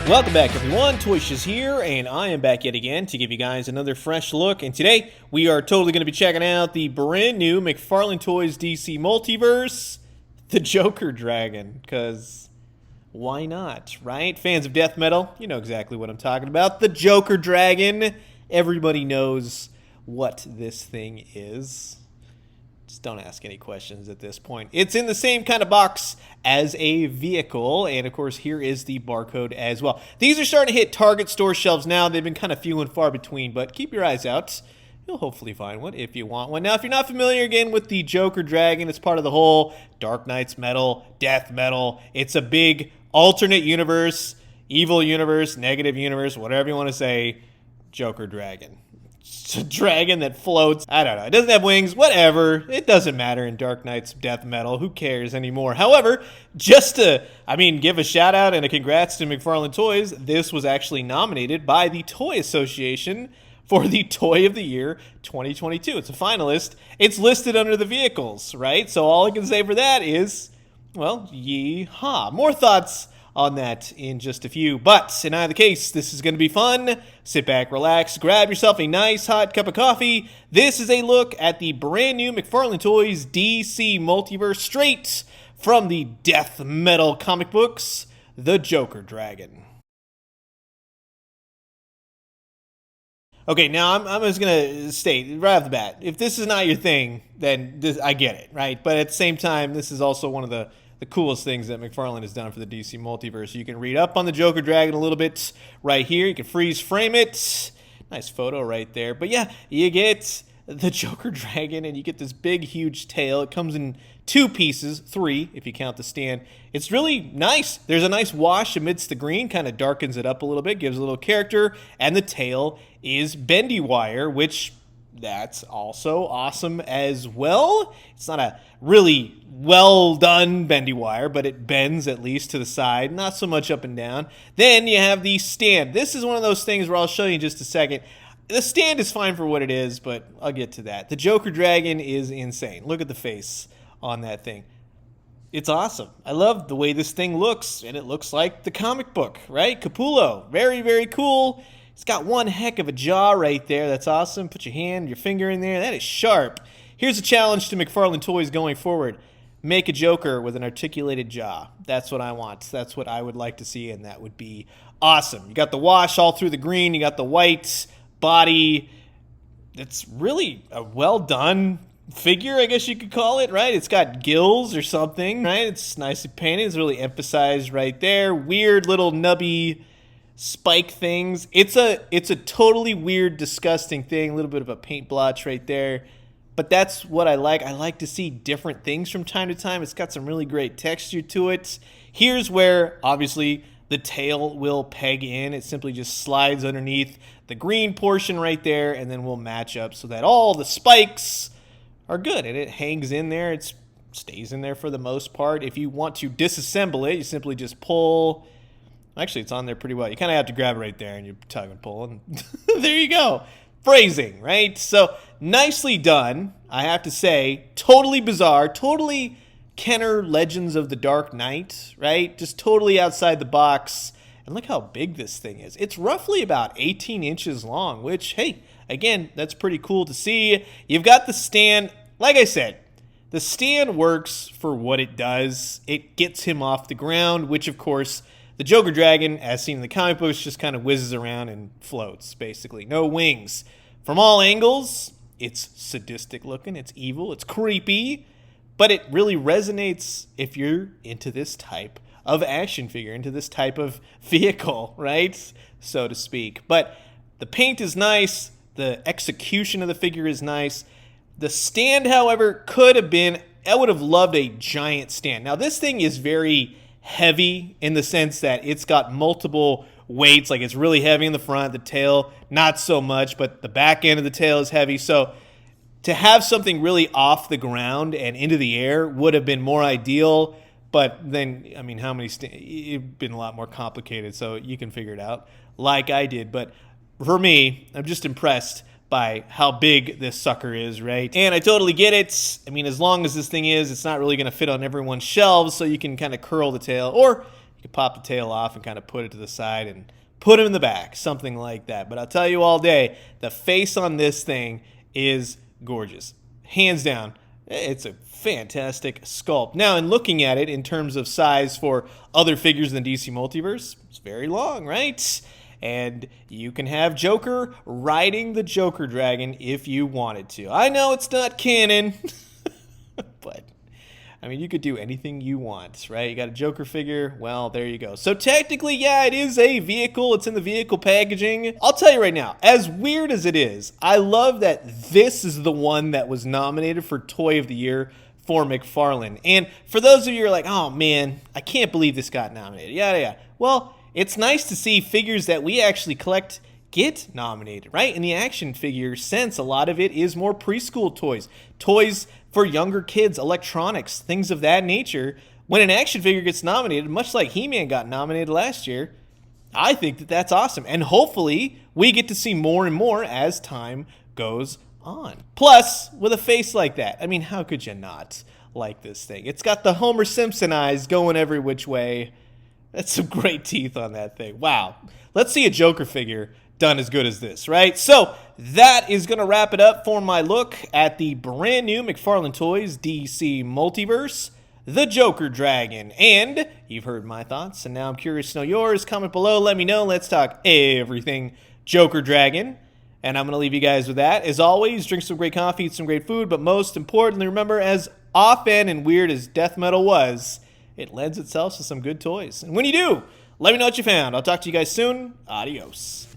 Welcome back, everyone. Toys here, and I am back yet again to give you guys another fresh look. And today, we are totally going to be checking out the brand new McFarlane Toys DC Multiverse, the Joker Dragon, because why not, right? Fans of death metal, you know exactly what I'm talking about. The Joker Dragon. Everybody knows what this thing is. Just don't ask any questions at this point. It's in the same kind of box as a vehicle, and of course here is the barcode as well. These are starting to hit Target store shelves now. They've been kind of few and far between, but keep your eyes out. You'll hopefully find one if you want one. Now, if you're not familiar again with the Joker Dragon, it's part of the whole Dark Knight's metal, death metal. It's a big alternate universe, evil universe, negative universe, whatever you want to say, Joker Dragon. It's a dragon that floats. I don't know. It doesn't have wings. Whatever. It doesn't matter in Dark Knight's death metal. Who cares anymore? However, just to, give a shout out and a congrats to McFarlane Toys, this was actually nominated by the Toy Association for the Toy of the Year 2022. It's a finalist. It's listed under the vehicles, right? So all I can say for that is, well, yee-haw. More thoughts on that in just a few. But in either case, this is going to be fun. Sit back, relax, grab yourself a nice hot cup of coffee. This is a look at the brand new McFarlane Toys DC Multiverse straight from the death metal comic books, the Joker Dragon. Okay, now I'm just going to state right off the bat, if this is not your thing, then I get it, right? But at the same time, this is also one of the coolest things that McFarlane has done for the DC Multiverse. You can read up on the Joker Dragon a little bit right here. You can freeze frame it. Nice photo right there. But yeah, you get the Joker Dragon, and you get this big, huge tail. It comes in two pieces, three if you count the stand. It's really nice. There's a nice wash amidst the green, kind of darkens it up a little bit, gives a little character, and the tail is bendy wire, which that's also awesome as well. It's not a really well done bendy wire, but it bends at least to the side, not so much up and down. Then you have the stand. This is one of those things where I'll show you in just a second. The stand is fine for what it is, but I'll get to that. The Joker Dragon is insane. Look at the face on that thing. It's awesome. I love the way this thing looks, and it looks like the comic book, right? Capullo. Very, very cool. It's got one heck of a jaw right there. That's awesome. Put your hand, your finger in there. That is sharp. Here's a challenge to McFarlane Toys going forward. Make a Joker with an articulated jaw. That's what I want. That's what I would like to see, and that would be awesome. You got the wash all through the green. You got the white body. It's really a well-done figure, I guess you could call it, right? It's got gills or something, right? It's nicely painted. It's really emphasized right there. Weird little nubby spike things. It's a totally weird, disgusting thing. A little bit of a paint blotch right there. But that's what I like. I like to see different things from time to time. It's got some really great texture to it. Here's where, obviously, the tail will peg in. It simply just slides underneath the green portion right there, and then we'll match up so that all the spikes are good. And it hangs in there. It stays in there for the most part. If you want to disassemble it, you simply just pull. Actually, it's on there pretty well. You kind of have to grab it right there, and you tug and pull, and there you go. Phrasing, right? So nicely done, I have to say. Totally bizarre, totally Kenner Legends of the Dark Knight, right? Just totally outside the box. And look how big this thing is. It's roughly about 18 inches long, which, hey, again, that's pretty cool to see. You've got the stand. Like I said, the stand works for what it does. It gets him off the ground, which, of course, the Joker Dragon, as seen in the comic books, just kind of whizzes around and floats, basically. No wings. From all angles, it's sadistic looking, it's evil, it's creepy, but it really resonates if you're into this type of action figure, into this type of vehicle, right? So to speak. But the paint is nice, the execution of the figure is nice. The stand, however, could have been, I would have loved a giant stand. Now, this thing is very heavy in the sense that it's got multiple weights. Like, it's really heavy in the front, the tail not so much, but the back end of the tail is heavy. So to have something really off the ground and into the air would have been more ideal. But then, how many it'd been a lot more complicated, so you can figure it out like I did. But for me, I'm just impressed by how big this sucker is, right? And I totally get it. As long as this thing is, it's not really going to fit on everyone's shelves, so you can kind of curl the tail or you could pop the tail off and kind of put it to the side and put him in the back, something like that. But I'll tell you all day, the face on this thing is gorgeous. Hands down, it's a fantastic sculpt. Now, in looking at it in terms of size for other figures in the DC Multiverse, it's very long, right? And you can have Joker riding the Joker Dragon if you wanted to. I know it's not canon, but I mean, you could do anything you want, right? You got a Joker figure, well, there you go. So technically, yeah, it is a vehicle. It's in the vehicle packaging. I'll tell you right now, as weird as it is, I love that this is the one that was nominated for Toy of the Year for McFarlane. And for those of you who are like, oh man, I can't believe this got nominated, yeah. Well, it's nice to see figures that we actually collect get nominated, right? In the action figure sense, a lot of it is more preschool toys, toys for younger kids, electronics, things of that nature. When an action figure gets nominated, much like He-Man got nominated last year, I think that that's awesome. And hopefully we get to see more and more as time goes on. Plus, with a face like that, I mean, how could you not like this thing? It's got the Homer Simpson eyes going every which way. That's some great teeth on that thing. Wow. Let's see a Joker figure done as good as this, right? So that is going to wrap it up for my look at the brand new McFarlane Toys DC Multiverse, the Joker Dragon. And you've heard my thoughts, and now I'm curious to know yours. Comment below, let me know. Let's talk everything Joker Dragon. And I'm going to leave you guys with that. As always, drink some great coffee, eat some great food, but most importantly, remember, as often and weird as death metal was, it lends itself to some good toys. And when you do, let me know what you found. I'll talk to you guys soon. Adios.